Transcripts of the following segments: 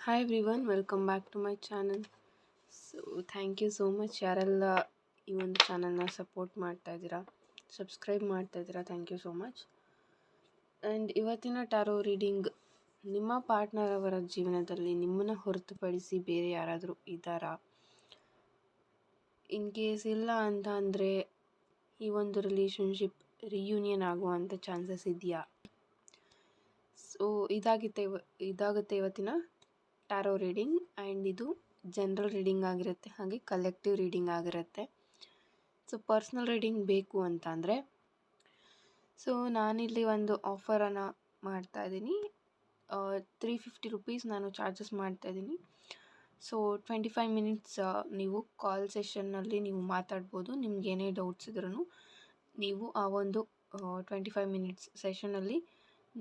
Hi everyone, welcome back to my channel. So thank you so much ಯಾರೆಲ್ಲ ಈ ಒಂದು ಚಾನಲ್ನ ಸಪೋರ್ಟ್ ಮಾಡ್ತಾ ಇದ್ದೀರಾ, ಸಬ್ಸ್ಕ್ರೈಬ್ ಮಾಡ್ತಾ ಇದ್ದೀರಾ, thank you so much. And ಇವತ್ತಿನ ಟ್ಯಾರೋ ರೀಡಿಂಗ್, ನಿಮ್ಮ ಪಾರ್ಟ್ನರ್ ಅವರ ಜೀವನದಲ್ಲಿ ನಿಮ್ಮನ್ನು ಹೊರತುಪಡಿಸಿ ಬೇರೆ ಯಾರಾದರೂ ಇದ್ದಾರಾ? ಇನ್ ಕೇಸ್ ಇಲ್ಲ ಅಂತ ಅಂದರೆ ಈ ಒಂದು ರಿಲೇಷನ್ಶಿಪ್ ರಿಯೂನಿಯನ್ ಆಗುವಂಥ ಚಾನ್ಸಸ್ ಇದೆಯಾ? ಸೊ ಇದಾಗುತ್ತೆ ಇವತ್ತಿನ ಟ್ಯಾರೋ ರೀಡಿಂಗ್. ಆ್ಯಂಡ್ ಇದು ಜನರಲ್ ರೀಡಿಂಗ್ ಆಗಿರುತ್ತೆ, ಹಾಗೆ ಕಲೆಕ್ಟಿವ್ ರೀಡಿಂಗ್ ಆಗಿರುತ್ತೆ. ಸೊ ಪರ್ಸ್ನಲ್ ರೀಡಿಂಗ್ ಬೇಕು ಅಂತ ಅಂದರೆ ನಾನಿಲ್ಲಿ ಒಂದು ಆಫರನ್ನು ಮಾಡ್ತಾಯಿದ್ದೀನಿ. 350 ರುಪೀಸ್ ನಾನು ಚಾರ್ಜಸ್ ಮಾಡ್ತಾಯಿದ್ದೀನಿ. ಸೊ 25 ಮಿನಿಟ್ಸ್ ನೀವು ಕಾಲ್ ಸೆಷನ್ನಲ್ಲಿ ನೀವು ಮಾತಾಡ್ಬೋದು. ನಿಮ್ಗೆ ಏನೇ ಡೌಟ್ಸ್ ಇದ್ರೂ ನೀವು ಆ ಒಂದು 25 ಮಿನಿಟ್ಸ್ ಸೆಷನಲ್ಲಿ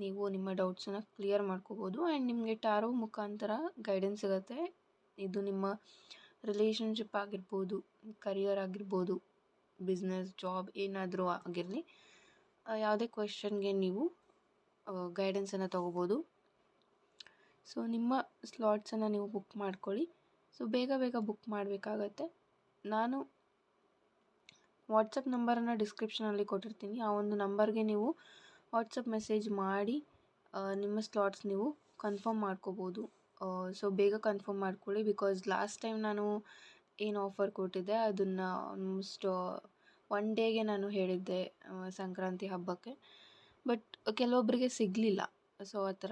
ನೀವು ನಿಮ್ಮ ಡೌಟ್ಸನ್ನು ಕ್ಲಿಯರ್ ಮಾಡ್ಕೋಬೋದು. ಆ್ಯಂಡ್ ನಿಮಗೆ ಟ್ಯಾರೋ ಮುಖಾಂತರ ಗೈಡೆನ್ಸ್ ಸಿಗುತ್ತೆ. ಇದು ನಿಮ್ಮ ರಿಲೇಷನ್ಶಿಪ್ ಆಗಿರ್ಬೋದು, ಕರಿಯರ್ ಆಗಿರ್ಬೋದು, ಬಿಸ್ನೆಸ್, ಜಾಬ್ ಏನಾದರೂ ಆಗಿರಲಿ, ಯಾವುದೇ ಕ್ವೆಶನ್ಗೆ ನೀವು ಗೈಡೆನ್ಸನ್ನು ತೊಗೋಬೋದು. ಸೊ ನಿಮ್ಮ ಸ್ಲಾಟ್ಸನ್ನು ನೀವು ಬುಕ್ ಮಾಡ್ಕೊಳ್ಳಿ. ಸೊ ಬೇಗ ಬುಕ್ ಮಾಡಬೇಕಾಗತ್ತೆ. ನಾನು ವಾಟ್ಸಪ್ ನಂಬರನ್ನು ಡಿಸ್ಕ್ರಿಪ್ಷನಲ್ಲಿ ಕೊಟ್ಟಿರ್ತೀನಿ. ಆ ಒಂದು ನಂಬರ್ಗೆ ನೀವು ವಾಟ್ಸಪ್ ಮೆಸೇಜ್ ಮಾಡಿ ನಿಮ್ಮ ಸ್ಲಾಟ್ಸ್ ನೀವು ಕನ್ಫರ್ಮ್ ಮಾಡ್ಕೋಬೋದು. ಸೊ ಬೇಗ ಕನ್ಫರ್ಮ್ ಮಾಡ್ಕೊಳ್ಳಿ, ಬಿಕಾಸ್ ಲಾಸ್ಟ್ ಟೈಮ್ ನಾನು ಏನು ಆಫರ್ ಕೊಟ್ಟಿದ್ದೆ ಅದನ್ನು ಆಲ್ಮೋಸ್ಟ್ 1 ಡೇಗೆ ನಾನು ಹೇಳಿದ್ದೆ, ಸಂಕ್ರಾಂತಿ ಹಬ್ಬಕ್ಕೆ. ಬಟ್ ಕೆಲವೊಬ್ಬರಿಗೆ ಸಿಗಲಿಲ್ಲ. ಸೊ ಆ ಥರ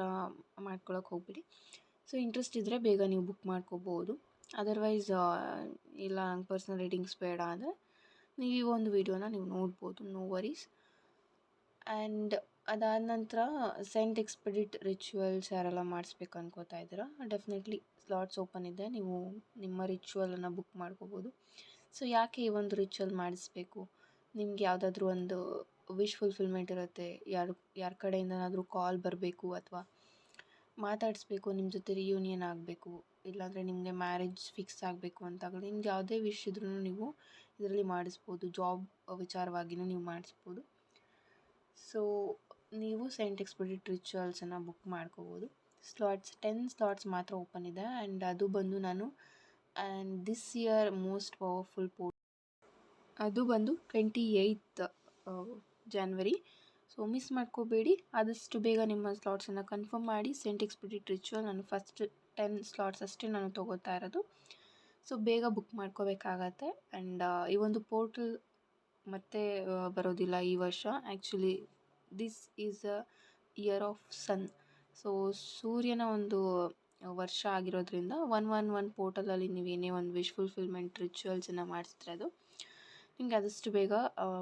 ಮಾಡ್ಕೊಳಕ್ಕೆ ಹೋಗ್ಬಿಡಿ. ಸೊ ಇಂಟ್ರೆಸ್ಟ್ ಇದ್ದರೆ ಬೇಗ ನೀವು ಬುಕ್ ಮಾಡ್ಕೋಬೋದು. ಅದರ್ವೈಸ್ ಇಲ್ಲ ನಂಗೆ ಪರ್ಸ್ನಲ್ ರೀಡಿಂಗ್ಸ್ ಬೇಡ ಅಂದರೆ ನೀವು ಈ ಒಂದು ವಿಡಿಯೋನ ನೀವು ನೋಡ್ಬೋದು, ನೋ ವರೀಸ್. ಆ್ಯಂಡ್ ಅದಾದ ನಂತರ ಸೆಂಟ್ ಎಕ್ಸ್ಪೆಡಿಟ್ ರಿಚುವಲ್ಸ್ ಯಾರೆಲ್ಲ ಮಾಡಿಸ್ಬೇಕು ಅನ್ಕೋತಾ ಇದ್ದೀರಾ, ಡೆಫಿನೆಟ್ಲಿ ಸ್ಲಾಟ್ಸ್ ಓಪನ್ ಇದೆ. ನೀವು ನಿಮ್ಮ ರಿಚುವಲನ್ನು ಬುಕ್ ಮಾಡ್ಕೋಬೋದು. ಸೊ ಯಾಕೆ ಈ ಒಂದು ರಿಚುವಲ್ ಮಾಡಿಸ್ಬೇಕು? ನಿಮ್ಗೆ ಯಾವುದಾದ್ರೂ ಒಂದು ವಿಶ್ ಫುಲ್ಫಿಲ್ಮೆಂಟ್ ಇರುತ್ತೆ, ಯಾರ ಕಡೆಯಿಂದನಾದರೂ ಕಾಲ್ ಬರಬೇಕು ಅಥವಾ ಮಾತಾಡಿಸ್ಬೇಕು, ನಿಮ್ಮ ಜೊತೆ ರಿಯೂನಿಯನ್ ಆಗಬೇಕು, ಇಲ್ಲಾಂದರೆ ನಿಮಗೆ ಮ್ಯಾರೇಜ್ ಫಿಕ್ಸ್ ಆಗಬೇಕು ಅಂತಾಗಲಿ, ನಿಮ್ಗೆ ಯಾವುದೇ ವಿಶ್ ಇದ್ರೂ ನೀವು ಇದರಲ್ಲಿ ಮಾಡಿಸ್ಬೋದು. ಜಾಬ್ ವಿಚಾರವಾಗಿಯೂ ನೀವು ಮಾಡಿಸ್ಬೋದು. ಸೊ ನೀವು ಸೆಂಟ್ ಎಕ್ಸ್ಪೆಡಿಟ್ ರಿಚುವಲ್ಸನ್ನು ಬುಕ್ ಮಾಡ್ಕೋಬೋದು. 10 ಸ್ಲಾಟ್ಸ್ ಮಾತ್ರ ಓಪನ್ ಇದೆ. ಆ್ಯಂಡ್ ಅದು ಬಂದು ನಾನು ದಿಸ್ ಇಯರ್ ಮೋಸ್ಟ್ ಪವರ್ಫುಲ್ ಅದು ಬಂದು 28th January. ಸೊ ಮಿಸ್ ಮಾಡ್ಕೋಬೇಡಿ. ಆದಷ್ಟು ಬೇಗ ನಿಮ್ಮ ಸ್ಲಾಟ್ಸನ್ನು ಕನ್ಫರ್ಮ್ ಮಾಡಿ. ಸೆಂಟ್ ಎಕ್ಸ್ಪೆಡಿಟ್ ರಿಚುವಲ್ ನಾನು ಫಸ್ಟ್ 10 ಸ್ಲಾಟ್ಸ್ ಅಷ್ಟೇ ನಾನು ತೊಗೋತಾ ಇರೋದು. ಸೊ ಬೇಗ ಬುಕ್ ಮಾಡ್ಕೋಬೇಕಾಗತ್ತೆ. ಆ್ಯಂಡ್ ಈ ಒಂದು ಪೋರ್ಟಲ್ ಮತ್ತೆ ಬರೋದಿಲ್ಲ ಈ ವರ್ಷ. Actually this is a year of sun. So ಸೂರ್ಯನ ಒಂದು ವರ್ಷ ಆಗಿರೋದ್ರಿಂದ 111 ಪೋರ್ಟಲಲ್ಲಿ ನೀವೇನೇ ಒಂದು ವಿಶ್ ಫುಲ್ಫಿಲ್ಮೆಂಟ್ ರಿಚುವಲ್ಸನ್ನು ಮಾಡಿಸಿದ್ರೆ ಅದು ನಿಮಗೆ ಆದಷ್ಟು ಬೇಗ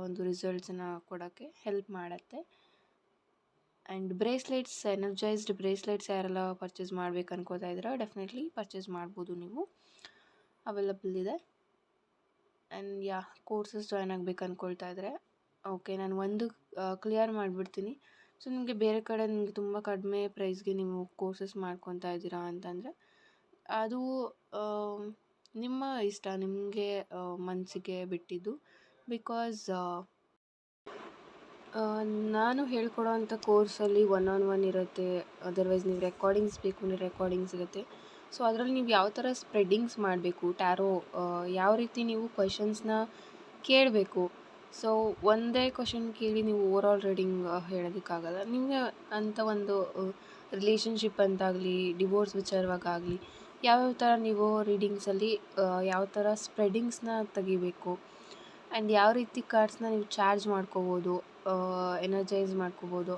ಒಂದು ರಿಸಲ್ಟ್ಸನ್ನು ಕೊಡೋಕ್ಕೆ ಹೆಲ್ಪ್ ಮಾಡುತ್ತೆ. ಆ್ಯಂಡ್ ಬ್ರೇಸ್ಲೆಟ್ಸ್, ಎನರ್ಜೈಸ್ಡ್ ಬ್ರೇಸ್ಲೆಟ್ಸ್ ಯಾರೆಲ್ಲ ಪರ್ಚೇಸ್ ಮಾಡ್ಬೇಕು ಅನ್ಕೋತಾ ಇದ್ದೀರಾ, ಡೆಫಿನೆಟ್ಲಿ ಪರ್ಚೇಸ್ ಮಾಡ್ಬೋದು, ನೀವು ಅವೈಲಬಲ್ ಇದೆ. ಆ್ಯಂಡ್ ಕೋರ್ಸಸ್ ಜಾಯ್ನ್ ಆಗಬೇಕು ಅಂದ್ಕೊಳ್ತಾ ಇದ್ದರೆ ಓಕೆ, ನಾನು ಒಂದು ಕ್ಲಿಯರ್ ಮಾಡಿಬಿಡ್ತೀನಿ. ಸೊ ನಿಮಗೆ ಬೇರೆ ಕಡೆ ನಿಮಗೆ ತುಂಬ ಕಡಿಮೆ ಪ್ರೈಸ್ಗೆ ನೀವು ಕೋರ್ಸಸ್ ಮಾಡ್ಕೊತಾ ಇದ್ದೀರಾ ಅಂತಂದರೆ ಅದು ನಿಮ್ಮ ಇಷ್ಟ, ನಿಮಗೆ ಮನಸ್ಸಿಗೆ ಬಿಟ್ಟಿದ್ದು. ಬಿಕಾಸ್ ನಾನು ಹೇಳ್ಕೊಡೋವಂಥ ಕೋರ್ಸಲ್ಲಿ 1-on-1 ಇರುತ್ತೆ. ಅದರ್ವೈಸ್ ನೀವು ರೆಕಾರ್ಡಿಂಗ್ಸ್ ಬೇಕು ಅಂದರೆ ರೆಕಾರ್ಡಿಂಗ್ಸ್ ಇರುತ್ತೆ. ಸೊ ಅದರಲ್ಲಿ ನೀವು ಯಾವ ಥರ ಸ್ಪ್ರೆಡ್ಡಿಂಗ್ಸ್ ಮಾಡಬೇಕು, ಟ್ಯಾರೋ ಯಾವ ರೀತಿ ನೀವು ಕ್ವೆಶನ್ಸ್ನ ಕೇಳಬೇಕು. ಸೊ ಒಂದೇ ಕ್ವೆಶನ್ ಕೇಳಿ ನೀವು ಓವರಾಲ್ ರೀಡಿಂಗ್ ಹೇಳೋದಕ್ಕಾಗಲ್ಲ. ನಿಮಗೆ ಅಂಥ ಒಂದು ರಿಲೇಷನ್ಶಿಪ್ ಅಂತಾಗಲಿ, ಡಿವೋರ್ಸ್ ವಿಚಾರವಾಗಲಿ, ಯಾವ್ಯಾವ ಥರ ನೀವು ರೀಡಿಂಗ್ಸಲ್ಲಿ ಯಾವ ಥರ ಸ್ಪ್ರೆಡ್ಡಿಂಗ್ಸ್ನ ತೆಗಿಬೇಕು, ಆ್ಯಂಡ್ ಯಾವ ರೀತಿ ಕಾರ್ಡ್ಸ್ನ ನೀವು ಚಾರ್ಜ್ ಮಾಡ್ಕೋಬೋದು, ಎನರ್ಜೈಸ್ ಮಾಡ್ಕೋಬೋದು,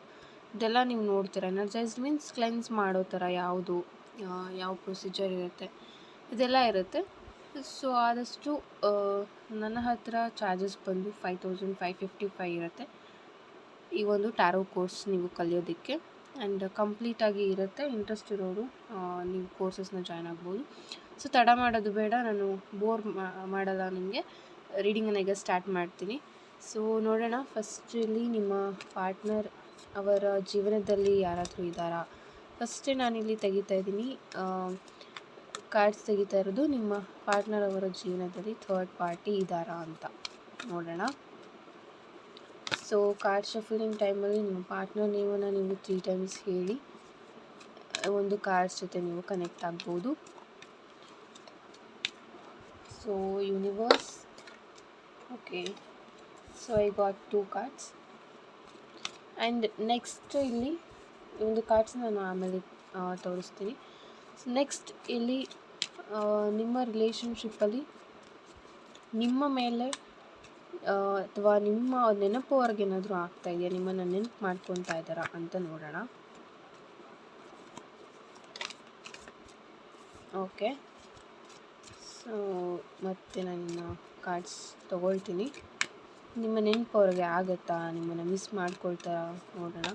ಇದೆಲ್ಲ ನೀವು ನೋಡ್ತೀರಾ. ಎನರ್ಜೈಸ್ ಮೀನ್ಸ್ ಕ್ಲೆನ್ಸ್ ಮಾಡೋ ಥರ ಯಾವ ಪ್ರೊಸೀಜರ್ ಇರುತ್ತೆ, ಇದೆಲ್ಲ ಇರುತ್ತೆ. ಸೊ ಆದಷ್ಟು ನನ್ನ ಹತ್ರ ಚಾರ್ಜಸ್ ಬಂದು 5555 ಇರುತ್ತೆ ಈ ಒಂದು ಟ್ಯಾರೋ ಕೋರ್ಸ್ ನೀವು ಕಲಿಯೋದಕ್ಕೆ. ಆ್ಯಂಡ್ ಕಂಪ್ಲೀಟಾಗಿ ಇರುತ್ತೆ. ಇಂಟ್ರೆಸ್ಟ್ ಇರೋರು ನೀವು ಕೋರ್ಸಸ್ನ ಜಾಯ್ನ್ ಆಗ್ಬೋದು. ಸೊ ತಡ ಮಾಡೋದು ಬೇಡ, ನಾನು ಬೋರ್ ಮಾಡಲ್ಲ ನಿಮಗೆ. ರೀಡಿಂಗನ್ನು ಈಗ ಸ್ಟಾರ್ಟ್ ಮಾಡ್ತೀನಿ. ಸೊ ನೋಡೋಣ, ಫಸ್ಟಲ್ಲಿ ನಿಮ್ಮ ಪಾರ್ಟ್ನರ್ ಅವರ ಜೀವನದಲ್ಲಿ ಯಾರಾದರೂ ಇದ್ದಾರಾ? ಫಸ್ಟೇ ನಾನಿಲ್ಲಿ ತೆಗಿತಾ ಇದ್ದೀನಿ, ಕಾರ್ಡ್ಸ್ ತೆಗಿತಾ ಇರೋದು ನಿಮ್ಮ ಪಾರ್ಟ್ನರ್ ಅವರ ಜೀವನದಲ್ಲಿ ಥರ್ಡ್ ಪಾರ್ಟಿ ಇದ್ದಾರಾ ಅಂತ ನೋಡೋಣ. ಸೊ ಕಾರ್ಡ್ ಶಫಲಿಂಗ್ ಟೈಮಲ್ಲಿ ನಿಮ್ಮ ಪಾರ್ಟ್ನರ್ ನೇಮನ್ನು ನೀವು 3 ಟೈಮ್ಸ್ ಹೇಳಿ. ಒಂದು ಕಾರ್ಡ್ಸ್ ಜೊತೆ ನೀವು ಕನೆಕ್ಟ್ ಆಗ್ಬೋದು. So universe, okay, so I got 2 cards. And next ಇಲ್ಲಿ ಒಂದು ಕಾರ್ಡ್ಸ್ ನಾನು ಆಮೇಲೆ ತೋರಿಸ್ತೀನಿ. ನೆಕ್ಸ್ಟ್ ಇಲ್ಲಿ ನಿಮ್ಮ ರಿಲೇಷನ್ಶಿಪ್ಪಲ್ಲಿ ನಿಮ್ಮ ಮೇಲೆ ಅಥವಾ ನಿಮ್ಮ ನೆನಪು ಅವ್ರಿಗೇನಾದರೂ ಆಗ್ತಾ ಇದೆಯಾ, ನಿಮ್ಮನ್ನು ನೆನಪು ಮಾಡ್ಕೊತಾ ಇದ್ದಾರಾ ಅಂತ ನೋಡೋಣ. ಓಕೆ, ಸೊ ಮತ್ತೆ ನಾನು ಕಾರ್ಡ್ಸ್ ತೊಗೊಳ್ತೀನಿ. ನಿಮ್ಮ ನೆನಪು ಅವ್ರಿಗೆ ಆಗುತ್ತಾ, ನಿಮ್ಮನ್ನು ಮಿಸ್ ಮಾಡ್ಕೊಳ್ತಾ ನೋಡೋಣ.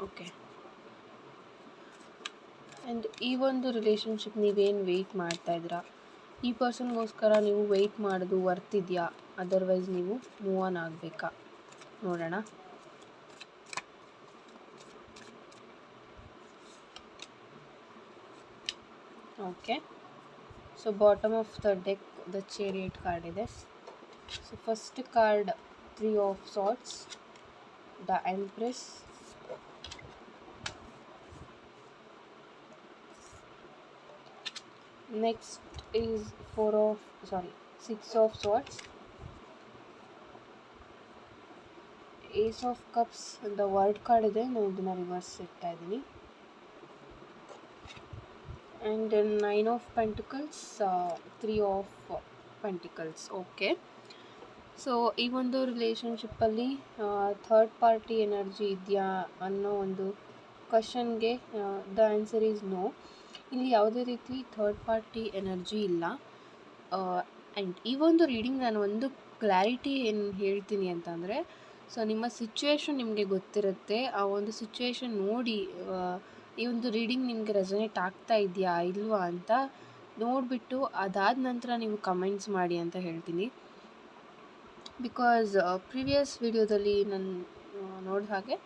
ಓಕೆ, ಆ್ಯಂಡ್ ಈ ಒಂದು ರಿಲೇಷನ್ಶಿಪ್ ನೀವೇನು ವೆಯ್ಟ್ ಮಾಡ್ತಾ ಇದ್ದೀರಾ, ಈ ಪರ್ಸನ್ಗೋಸ್ಕರ ನೀವು ವೆಯ್ಟ್ ಮಾಡೋದು ವರ್ತ್ ಇದೆಯಾ, ಅದರ್ವೈಸ್ ನೀವು ಮೂವ್ ಆನ್ ಆಗಬೇಕಾ ನೋಡೋಣ. Okay, so bottom of the deck the chariot card ಇದೆ. So first card 3 of swords, the empress, next is 6 of swords, ace of cups, the world card ಇದೆ, ನಾನು ಇದನ್ನ reverse ಇಡ್ತಾ ಇದ್ದೀನಿ. and 9 of pentacles, 3 of pentacles. Okay, so ಈ ಒಂದು ರಿಲೇಷನ್ಶಿಪ್ಪಲ್ಲಿ third party energy ಇದೆಯಾ ಅನ್ನೋ ಒಂದು ಕ್ವಶನ್ಗೆ ದ ಆನ್ಸರ್ ಈಸ್ ನೋ. ಇಲ್ಲಿ ಯಾವುದೇ ರೀತಿ ಥರ್ಡ್ ಪಾರ್ಟಿ ಎನರ್ಜಿ ಇಲ್ಲ. ಆ್ಯಂಡ್ ಈ ಒಂದು ರೀಡಿಂಗ್ ನಾನು ಒಂದು ಕ್ಲಾರಿಟಿ ಏನು ಹೇಳ್ತೀನಿ ಅಂತಂದರೆ, ಸೊ ನಿಮ್ಮ ಸಿಚುವೇಶನ್ ನಿಮಗೆ ಗೊತ್ತಿರುತ್ತೆ, ಆ ಒಂದು ಸಿಚುವೇಶನ್ ನೋಡಿ ಈ ಒಂದು ರೀಡಿಂಗ್ ನಿಮಗೆ ರೆಸೊನೇಟ್ ಆಗ್ತಾ ಇದೆಯಾ ಇಲ್ವಾ ಅಂತ ನೋಡಿಬಿಟ್ಟು ಅದಾದ ನಂತರ ನೀವು ಕಮೆಂಟ್ಸ್ ಮಾಡಿ ಅಂತ ಹೇಳ್ತೀನಿ. ಬಿಕಾಸ್ ಪ್ರಿವಿಯಸ್ ವಿಡಿಯೋದಲ್ಲಿ ನಾನು ನೋಡಿದ ಹಾಗೆ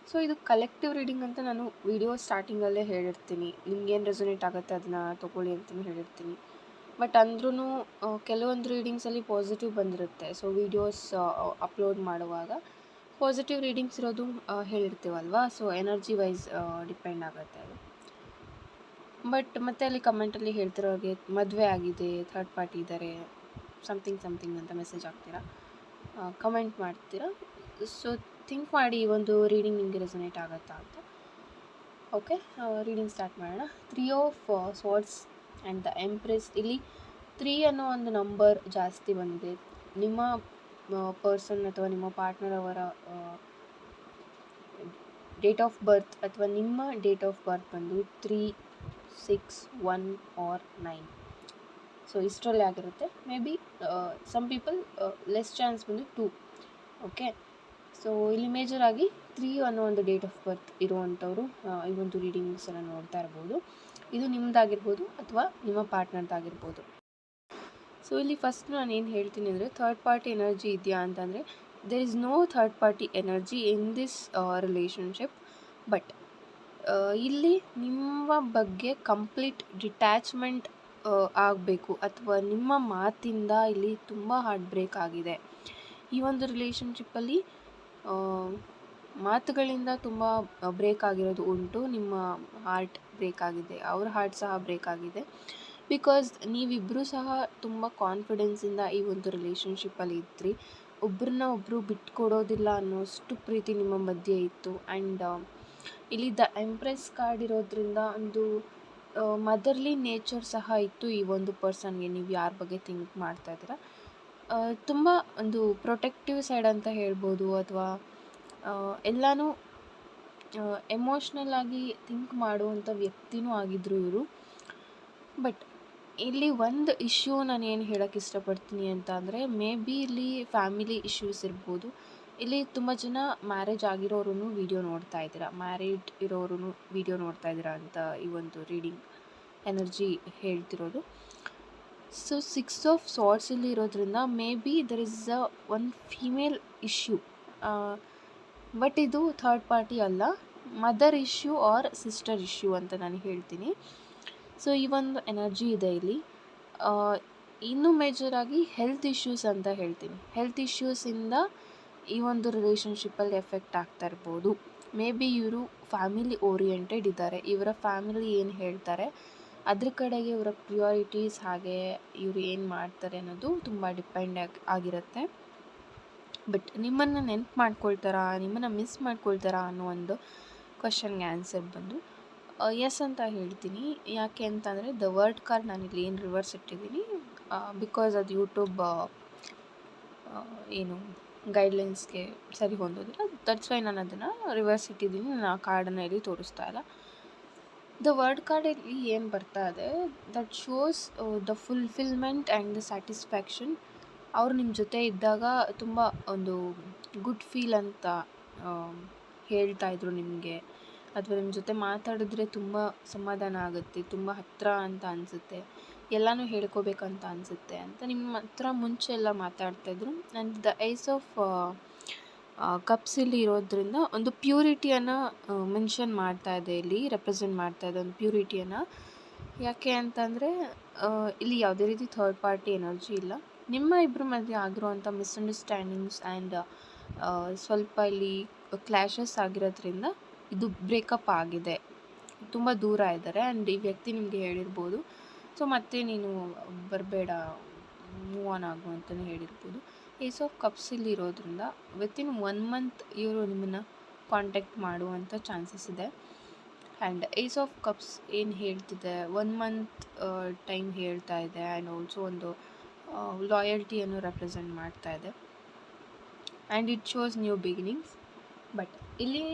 ಸೊ ಇದು ಕಲೆಕ್ಟಿವ್ ರೀಡಿಂಗ್ ಅಂತ ನಾನು ವಿಡಿಯೋ ಸ್ಟಾರ್ಟಿಂಗಲ್ಲೇ ಹೇಳಿರ್ತೀನಿ, ನಿಮ್ಗೇನು ರೆಸೊನೇಟ್ ಆಗುತ್ತೆ ಅದನ್ನು ತೊಗೊಳ್ಳಿ ಅಂತಲೂ ಹೇಳಿರ್ತೀನಿ. ಬಟ್ ಅಂದ್ರೂ ಕೆಲವೊಂದು ರೀಡಿಂಗ್ಸಲ್ಲಿ ಪಾಸಿಟಿವ್ ಬಂದಿರುತ್ತೆ. ಸೊ ವೀಡಿಯೋಸ್ ಅಪ್ಲೋಡ್ ಮಾಡುವಾಗ ಪಾಸಿಟಿವ್ ರೀಡಿಂಗ್ಸ್ ಇರೋದು ಹೇಳಿರ್ತೀವಲ್ವ, ಸೊ ಎನರ್ಜಿ ವೈಸ್ ಡಿಪೆಂಡ್ ಆಗುತ್ತೆ ಅದು. ಬಟ್ ಮತ್ತೆ ಅಲ್ಲಿ ಕಮೆಂಟಲ್ಲಿ ಹೇಳ್ತಿರೋರಿಗೆ ಮದುವೆ ಆಗಿದೆ, ಥರ್ಡ್ ಪಾರ್ಟಿ ಇದ್ದಾರೆ, ಸಮಥಿಂಗ್ ಅಂತ ಮೆಸೇಜ್ ಹಾಕ್ತೀರಾ, ಕಮೆಂಟ್ ಮಾಡ್ತೀರಾ. ಸೊ ಥಿಂಕ್ ಮಾಡಿ ಈ ಒಂದು ರೀಡಿಂಗ್ ನಿಮಗೆ ರೆಸೊನೇಟ್ ಆಗುತ್ತಾ ಅಂತ. ಓಕೆ, ರೀಡಿಂಗ್ ಸ್ಟಾರ್ಟ್ ಮಾಡೋಣ. 3 ಆಫ್ ಸ್ವಾರ್ಡ್ಸ್ ಆ್ಯಂಡ್ ದ ಎಂಪ್ರೆಸ್. ಇಲ್ಲಿ 3 ಅನ್ನೋ ಒಂದು ನಂಬರ್ ಜಾಸ್ತಿ ಬಂದಿದೆ. ನಿಮ್ಮ ಪರ್ಸನ್ ಅಥವಾ ನಿಮ್ಮ ಪಾರ್ಟ್ನರ್ ಅವರ ಡೇಟ್ ಆಫ್ ಬರ್ತ್ ಅಥವಾ ನಿಮ್ಮ ಡೇಟ್ ಆಫ್ ಬರ್ತ್ ಬಂದು 3, 6, 1 ಆರ್ 9. ಸೊ ಇಷ್ಟರಲ್ಲೇ ಆಗಿರುತ್ತೆ. Maybe some people less chance ಬಂದು 2. ಓಕೆ, ಸೊ ಇಲ್ಲಿ ಮೇಜರಾಗಿ 3 ಅನ್ನೋ ಒಂದು ಡೇಟ್ ಆಫ್ ಬರ್ತ್ ಇರುವಂಥವ್ರು ಈ ಒಂದು ರೀಡಿಂಗ್ಸನ್ನು ನೋಡ್ತಾ ಇರ್ಬೋದು. ಇದು ನಿಮ್ಮದಾಗಿರ್ಬೋದು ಅಥವಾ ನಿಮ್ಮ ಪಾರ್ಟ್ನರ್ದಾಗಿರ್ಬೋದು. ಸೊ ಇಲ್ಲಿ ಫಸ್ಟ್ ನಾನು ಏನು ಹೇಳ್ತೀನಿ ಅಂದರೆ, ಥರ್ಡ್ ಪಾರ್ಟಿ ಎನರ್ಜಿ ಇದೆಯಾ ಅಂತಂದರೆ, there is no third party energy in this relationship. But ಇಲ್ಲಿ ನಿಮ್ಮ ಬಗ್ಗೆ ಕಂಪ್ಲೀಟ್ ಡಿಟ್ಯಾಚ್ಮೆಂಟ್ ಆಗಬೇಕು, ಅಥವಾ ನಿಮ್ಮ ಮಾತಿಂದ ಇಲ್ಲಿ ತುಂಬ ಹಾರ್ಟ್ ಬ್ರೇಕ್ ಆಗಿದೆ. ಈ ಒಂದು ರಿಲೇಷನ್ಶಿಪ್ಪಲ್ಲಿ ಮಾತುಗಳಿಂದ ತುಂಬ ಬ್ರೇಕ್ ಆಗಿರೋದು ಉಂಟು. ನಿಮ್ಮ ಹಾರ್ಟ್ ಬ್ರೇಕ್ ಆಗಿದೆ, ಅವ್ರ ಹಾರ್ಟ್ ಸಹ ಬ್ರೇಕ್ ಆಗಿದೆ. ಬಿಕಾಸ್ ನೀವಿಬ್ಬರೂ ಸಹ ತುಂಬ ಕಾನ್ಫಿಡೆನ್ಸಿಂದ ಈ ಒಂದು ರಿಲೇಷನ್ಶಿಪ್ಪಲ್ಲಿ ಇದ್ರಿ. ಒಬ್ಬರನ್ನ ಒಬ್ಬರು ಬಿಟ್ಕೊಡೋದಿಲ್ಲ ಅನ್ನೋಷ್ಟು ಪ್ರೀತಿ ನಿಮ್ಮ ಮಧ್ಯೆ ಇತ್ತು. ಆ್ಯಂಡ್ ಇಲ್ಲಿ ದ ಎಂಪ್ರೆಸ್ ಕಾರ್ಡ್ ಇರೋದ್ರಿಂದ ಒಂದು ಮದರ್ಲಿ ನೇಚರ್ ಸಹ ಇತ್ತು ಈ ಒಂದು ಪರ್ಸನ್ಗೆ. ನೀವು ಯಾರ ಬಗ್ಗೆ ಥಿಂಕ್ ಮಾಡ್ತಾ ಇದ್ದೀರಾ, ತುಂಬ ಒಂದು ಪ್ರೊಟೆಕ್ಟಿವ್ ಸೈಡ್ ಅಂತ ಹೇಳ್ಬೋದು, ಅಥವಾ ಎಲ್ಲನೂ ಎಮೋಷ್ನಲ್ ಆಗಿ ಥಿಂಕ್ ಮಾಡುವಂಥ ವ್ಯಕ್ತಿನೂ ಆಗಿದ್ದರು ಇವರು. ಬಟ್ ಇಲ್ಲಿ ಒಂದು ಇಶ್ಯೂ ನಾನು ಏನು ಹೇಳೋಕ್ಕೆ ಇಷ್ಟಪಡ್ತೀನಿ ಅಂತ ಅಂದರೆ, ಮೇ ಬಿ ಇಲ್ಲಿ ಫ್ಯಾಮಿಲಿ ಇಶ್ಯೂಸ್ ಇರ್ಬೋದು. ಇಲ್ಲಿ ತುಂಬ ಜನ ಮ್ಯಾರೇಜ್ ಆಗಿರೋರು ವಿಡಿಯೋ ನೋಡ್ತಾ ಇದ್ದೀರಾ, ಮ್ಯಾರಿಡ್ ಇರೋರು ವಿಡಿಯೋ ನೋಡ್ತಾ ಇದ್ದೀರಾ ಅಂತ ಈ ಒಂದು ರೀಡಿಂಗ್ ಎನರ್ಜಿ ಹೇಳ್ತಿರೋದು. ಸೊ 6 ಆಫ್ ಸಾರ್ಟ್ಸ್ ಇಲ್ಲಿ ಇರೋದ್ರಿಂದ maybe there is one female issue. But ಇದು ಥರ್ಡ್ ಪಾರ್ಟಿ ಅಲ್ಲ, mother issue or sister issue ಅಂತ ನಾನು ಹೇಳ್ತೀನಿ. ಸೊ ಈ ಒಂದು ಎನರ್ಜಿ ಇದೆ ಇಲ್ಲಿ. ಇನ್ನೂ ಮೇಜರಾಗಿ ಹೆಲ್ತ್ ಇಶ್ಯೂಸ್ ಅಂತ ಹೇಳ್ತೀನಿ. ಹೆಲ್ತ್ ಇಶ್ಯೂಸಿಂದ ಈ ಒಂದು ರಿಲೇಷನ್ಶಿಪ್ಪಲ್ಲಿ ಎಫೆಕ್ಟ್ ಆಗ್ತಾ ಇರ್ಬೋದು. ಮೇ ಬಿ ಇವರು ಫ್ಯಾಮಿಲಿ ಓರಿಯೆಂಟೆಡ್ ಇದ್ದಾರೆ. ಇವರ ಫ್ಯಾಮಿಲಿ ಏನು ಹೇಳ್ತಾರೆ ಅದ್ರ ಕಡೆಗೆ ಇವರ ಪ್ರಿಯಾರಿಟೀಸ್, ಹಾಗೆ ಇವರು ಏನು ಮಾಡ್ತಾರೆ ಅನ್ನೋದು ತುಂಬ ಡಿಪೆಂಡ್ ಆಗಿರುತ್ತೆ. ಬಟ್ ನಿಮ್ಮನ್ನು ನೆನ್ಪು ಮಾಡ್ಕೊಳ್ತಾರಾ, ನಿಮ್ಮನ್ನು ಮಿಸ್ ಮಾಡ್ಕೊಳ್ತಾರಾ ಅನ್ನೋ ಒಂದು ಕ್ವಶನ್ಗೆ ಆನ್ಸರ್ ಬಂದು ಎಸ್ ಅಂತ ಹೇಳ್ತೀನಿ. ಯಾಕೆ ಅಂತಂದರೆ ದ ವರ್ಡ್ ಕಾರ್ಡ್ ನಾನಿಲ್ಲಿ ಏನು ರಿವರ್ಸ್ ಇಟ್ಟಿದ್ದೀನಿ ಬಿಕಾಸ್ ಅದು ಯೂಟ್ಯೂಬ್ ಏನು ಗೈಡ್ಲೈನ್ಸ್ಗೆ ಸರಿ ಹೊಂದೋದಿಲ್ಲ. ದಟ್ಸ್ ವೈ ನಾನು ಅದನ್ನು ರಿವರ್ಸ್ ಇಟ್ಟಿದ್ದೀನಿ. ನಾನು ಆ ಕಾರ್ಡನ್ನು ಇಲ್ಲಿ ತೋರಿಸ್ತಾ ಇಲ್ಲ. ದ ವರ್ಡ್ ಕಾರ್ಡಲ್ಲಿ ಏನು ಬರ್ತಾ ಇದೆ, that shows the fulfilment and the satisfaction. ಅವ್ರು ನಿಮ್ಮ ಜೊತೆ ಇದ್ದಾಗ ತುಂಬ ಒಂದು ಗುಡ್ ಫೀಲ್ ಅಂತ ಹೇಳ್ತಾಯಿದ್ರು ನಿಮಗೆ, ಅಥವಾ ನಿಮ್ಮ ಜೊತೆ ಮಾತಾಡಿದ್ರೆ ತುಂಬ ಸಮಾಧಾನ ಆಗುತ್ತೆ, ತುಂಬ ಹತ್ತಿರ ಅಂತ ಅನಿಸುತ್ತೆ, ಎಲ್ಲನೂ ಹೇಳ್ಕೋಬೇಕಂತ ಅನಿಸುತ್ತೆ ಅಂತ ನಿಮ್ಮ ಹತ್ರ ಮುಂಚೆ ಎಲ್ಲ ಮಾತಾಡ್ತಾಯಿದ್ರು. ಆ್ಯಂಡ್ ದ ಐಸ್ ಆಫ್ ಕಪ್ಸಲ್ಲಿ ಇರೋದ್ರಿಂದ ಒಂದು ಪ್ಯೂರಿಟಿಯನ್ನು ಮೆನ್ಷನ್ ಮಾಡ್ತಾ ಇದೆ, ಇಲ್ಲಿ ರೆಪ್ರೆಸೆಂಟ್ ಮಾಡ್ತಾ ಇದೆ ಒಂದು ಪ್ಯೂರಿಟಿಯನ್ನು. ಯಾಕೆ ಅಂತಂದರೆ ಇಲ್ಲಿ ಯಾವುದೇ ರೀತಿ ಥರ್ಡ್ ಪಾರ್ಟಿ ಎನರ್ಜಿ ಇಲ್ಲ. ನಿಮ್ಮ ಇಬ್ಬರ ಮಧ್ಯೆ ಆಗಿರುವಂಥ ಮಿಸ್ಅಂಡರ್ಸ್ಟ್ಯಾಂಡಿಂಗ್ಸ್ ಆ್ಯಂಡ್ ಸ್ವಲ್ಪ ಇಲ್ಲಿ ಕ್ಲ್ಯಾಶಸ್ ಆಗಿರೋದ್ರಿಂದ ಇದು ಬ್ರೇಕಪ್ ಆಗಿದೆ, ತುಂಬ ದೂರ ಇದ್ದಾರೆ. ಆ್ಯಂಡ್ ಈ ವ್ಯಕ್ತಿ ನಿಮಗೆ ಹೇಳಿರ್ಬೋದು, ಸೊ ಮತ್ತೆ ನೀನು ಬರಬೇಡ, ಮೂವ್ ಆನ್ ಆಗು ಅಂತಲೇ ಹೇಳಿರ್ಬೋದು. ಏಸ್ ಆಫ್ ಕಪ್ಸ್ ಇಲ್ಲಿ ಇರೋದ್ರಿಂದ ವಿತಿನ್ 1 ಮಂತ್ ಇವರು ನಿಮ್ಮನ್ನು ಕಾಂಟ್ಯಾಕ್ಟ್ ಮಾಡುವಂಥ ಚಾನ್ಸಸ್ ಇದೆ. ಆ್ಯಂಡ್ ಏಸ್ ಆಫ್ ಕಪ್ಸ್ ಏನು ಹೇಳ್ತಿದೆ, 1 ಮಂತ್ ಟೈಮ್ ಹೇಳ್ತಾ ಇದೆ. ಆ್ಯಂಡ್ ಆಲ್ಸೋ ಒಂದು ಲಾಯಲ್ಟಿಯನ್ನು ರೆಪ್ರೆಸೆಂಟ್ ಮಾಡ್ತಾ ಇದೆ. And it shows new beginnings. But ಇಲ್ಲಿ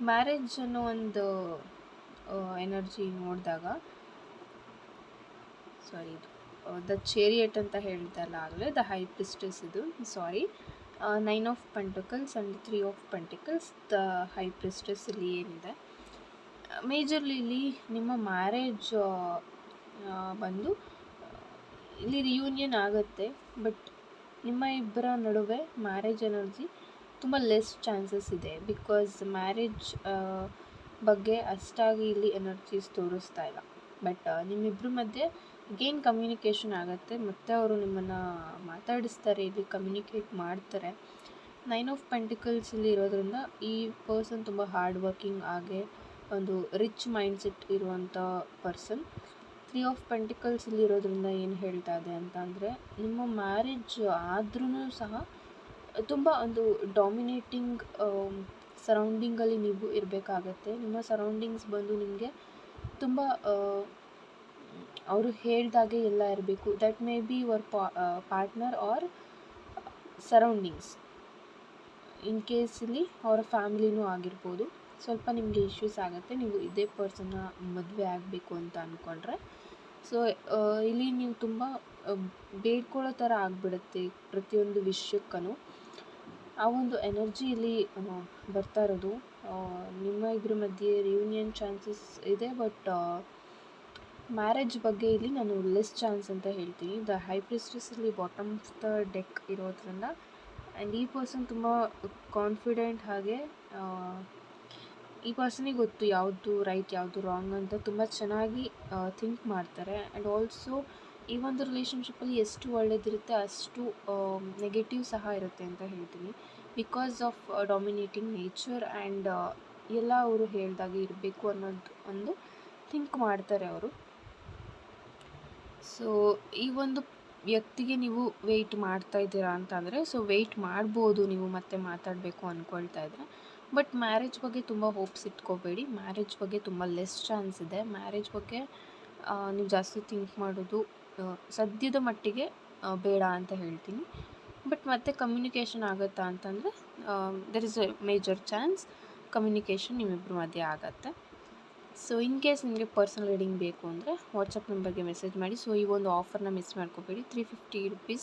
ಮ್ಯಾರೇಜ್ ಅನ್ನೋ ಒಂದು ಎನರ್ಜಿ ನೋಡಿದಾಗ, ಸಾರಿ ಇದು ದ ಚೇರಿಯಟ್ ಅಂತ ಹೇಳ್ತಲ್ಲ ಆಗಲೇ, ದ ಹೈ ಪ್ರಿಸ್ಟೆಸ್ ಇದು, sorry 9 of pentacles and 3 of pentacles, the high priestess ಇಲ್ಲಿ ಏನಿದೆ ಮೇಜರ್ಲಿ ಇಲ್ಲಿ ನಿಮ್ಮ ಮ್ಯಾರೇಜ್ ಬಂದು ಇಲ್ಲಿ ರಿಯೂನಿಯನ್ ಆಗುತ್ತೆ. ಬಟ್ ನಿಮ್ಮ ಇಬ್ಬರ ನಡುವೆ ಮ್ಯಾರೇಜ್ ಎನರ್ಜಿ ತುಂಬ ಲೆಸ್ ಚಾನ್ಸಸ್ ಇದೆ. ಬಿಕಾಸ್ ಮ್ಯಾರೇಜ್ ಬಗ್ಗೆ ಅಷ್ಟಾಗಿ ಇಲ್ಲಿ ಎನರ್ಜೀಸ್ ತೋರಿಸ್ತಾ ಇಲ್ಲ. ಬಟ್ ನಿಮ್ಮಿಬ್ಬರ ಮಧ್ಯೆ ಅಗೇನ್ ಕಮ್ಯುನಿಕೇಷನ್ ಆಗುತ್ತೆ, ಮತ್ತು ಅವರು ನಿಮ್ಮನ್ನು ಮಾತಾಡಿಸ್ತಾರೆ, ಇಲ್ಲಿ ಕಮ್ಯುನಿಕೇಟ್ ಮಾಡ್ತಾರೆ. 9 ಆಫ್ ಪೆಂಟಿಕಲ್ಸ್ ಇಲ್ಲಿ ಇರೋದ್ರಿಂದ ಈ ಪರ್ಸನ್ ತುಂಬ ಹಾರ್ಡ್ ವರ್ಕಿಂಗ್, ಹಾಗೆ ಒಂದು ರಿಚ್ ಮೈಂಡ್ಸೆಟ್ ಇರುವಂಥ ಪರ್ಸನ್. 3 ಆಫ್ ಪೆಂಟಿಕಲ್ಸ್ ಇಲ್ಲಿ ಇರೋದ್ರಿಂದ ಏನು ಹೇಳ್ತಾ ಇದೆ ಅಂತ ಅಂದರೆ, ನಿಮ್ಮ ಮ್ಯಾರೇಜ್ ಆದ್ರೂ ಸಹ ತುಂಬ ಒಂದು ಡಾಮಿನೇಟಿಂಗ್ ಸರೌಂಡಿಂಗಲ್ಲಿ ನೀವು ಇರಬೇಕಾಗತ್ತೆ. ನಿಮ್ಮ ಸರೌಂಡಿಂಗ್ಸ್ ಬಂದು ನಿಮಗೆ ತುಂಬ ಅವರು ಹೇಳ್ದಾಗೆ ಎಲ್ಲ ಇರಬೇಕು. That maybe your partner or surroundings. In case ಇಲ್ಲಿ ಅವರ ಫ್ಯಾಮಿಲಿನೂ ಆಗಿರ್ಬೋದು. ಸ್ವಲ್ಪ ನಿಮಗೆ ಇಶ್ಯೂಸ್ ಆಗುತ್ತೆ ನೀವು ಇದೇ ಪರ್ಸನ್ನ ಮದುವೆ ಆಗಬೇಕು ಅಂತ ಅಂದ್ಕೊಂಡ್ರೆ. ಸೊ ಇಲ್ಲಿ ನೀವು ತುಂಬ ಬೇಡ್ಕೊಳ್ಳೋ ಥರ ಆಗಿಬಿಡುತ್ತೆ ಪ್ರತಿಯೊಂದು ವಿಷಯಕ್ಕೂ. ಆ ಒಂದು ಎನರ್ಜಿ ಇಲ್ಲಿ ಬರ್ತಾ ಇರೋದು. ನಿಮ್ಮ ಇಬ್ಬರ ಮಧ್ಯೆ ರಿಯೂನಿಯನ್ ಚಾನ್ಸಸ್ ಇದೆ, ಬಟ್ ಮ್ಯಾರೇಜ್ ಬಗ್ಗೆ ಇಲ್ಲಿ ನಾನು ಲೆಸ್ ಚಾನ್ಸ್ ಅಂತ ಹೇಳ್ತೀನಿ. ದ ಹೈ ಪ್ರಿಸ್ಟೆಸ್ಸಲ್ಲಿ ಬಾಟಮ್ ಆಫ್ ದ ಡೆಕ್ ಇರೋದ್ರಿಂದ, ಆ್ಯಂಡ್ ಈ ಪರ್ಸನ್ ತುಂಬ ಕಾನ್ಫಿಡೆಂಟ್, ಹಾಗೆ ಈ ಪರ್ಸನಿಗೆ ಗೊತ್ತು ಯಾವುದು ರೈಟ್ ಯಾವುದು ರಾಂಗ್ ಅಂತ ತುಂಬ ಚೆನ್ನಾಗಿ ಥಿಂಕ್ ಮಾಡ್ತಾರೆ. ಆ್ಯಂಡ್ ಆಲ್ಸೋ ಈ ಒಂದು ರಿಲೇಷನ್ಶಿಪ್ಪಲ್ಲಿ ಎಷ್ಟು ಒಳ್ಳೆಯದಿರುತ್ತೆ ಅಷ್ಟು ನೆಗೆಟಿವ್ ಸಹ ಇರುತ್ತೆ ಅಂತ ಹೇಳ್ತೀನಿ. Because of dominating nature and ಎಲ್ಲ ಅವರು ಹೇಳ್ದಾಗೆ ಇರಬೇಕು ಅನ್ನೋದು ಒಂದು ಥಿಂಕ್ ಮಾಡ್ತಾರೆ ಅವರು. ಸೊ ಈ ಒಂದು ವ್ಯಕ್ತಿಗೆ ನೀವು ವೆಯ್ಟ್ ಮಾಡ್ತಾ ಇದ್ದೀರಾ ಅಂತಂದರೆ, ಸೊ ವೆಯ್ಟ್ ಮಾಡ್ಬೋದು ನೀವು ಮತ್ತೆ ಮಾತಾಡಬೇಕು ಅಂದ್ಕೊಳ್ತಾ ಇದ್ದರೆ. ಬಟ್ ಮ್ಯಾರೇಜ್ ಬಗ್ಗೆ ತುಂಬ ಹೋಪ್ಸ್ ಇಟ್ಕೋಬೇಡಿ. ಮ್ಯಾರೇಜ್ ಬಗ್ಗೆ ತುಂಬ ಲೆಸ್ ಚಾನ್ಸ್ ಇದೆ. ಮ್ಯಾರೇಜ್ ಬಗ್ಗೆ ನೀವು ಜಾಸ್ತಿ ಥಿಂಕ್ ಮಾಡೋದು ಸದ್ಯದ ಮಟ್ಟಿಗೆ ಬೇಡ ಅಂತ ಹೇಳ್ತೀನಿ. ಬಟ್ ಮತ್ತೆ ಕಮ್ಯುನಿಕೇಷನ್ ಆಗುತ್ತಾ ಅಂತಂದರೆ there is a major chance communication ನಿಮ್ಮಿಬ್ಬರ ಮಧ್ಯೆ ಆಗತ್ತೆ. ಸೊ ಇನ್ ಕೇಸ್ ನಿಮಗೆ ಪರ್ಸನಲ್ ರೀಡಿಂಗ್ ಬೇಕು ಅಂದರೆ ವಾಟ್ಸಪ್ ನಂಬರ್ಗೆ ಮೆಸೇಜ್ ಮಾಡಿ. ಸೊ ಈ ಒಂದು ಆಫರ್ನ ಮಿಸ್ ಮಾಡ್ಕೋಬೇಡಿ. 350 rupees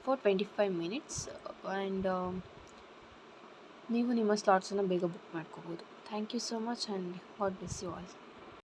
ಫಾರ್ 25 minutes. ಆ್ಯಂಡ್ ನೀವು ನಿಮ್ಮ ಸ್ಲಾಟ್ಸನ್ನು ಬೇಗ ಬುಕ್ ಮಾಡ್ಕೋಬೋದು. Thank you so much and God bless you all.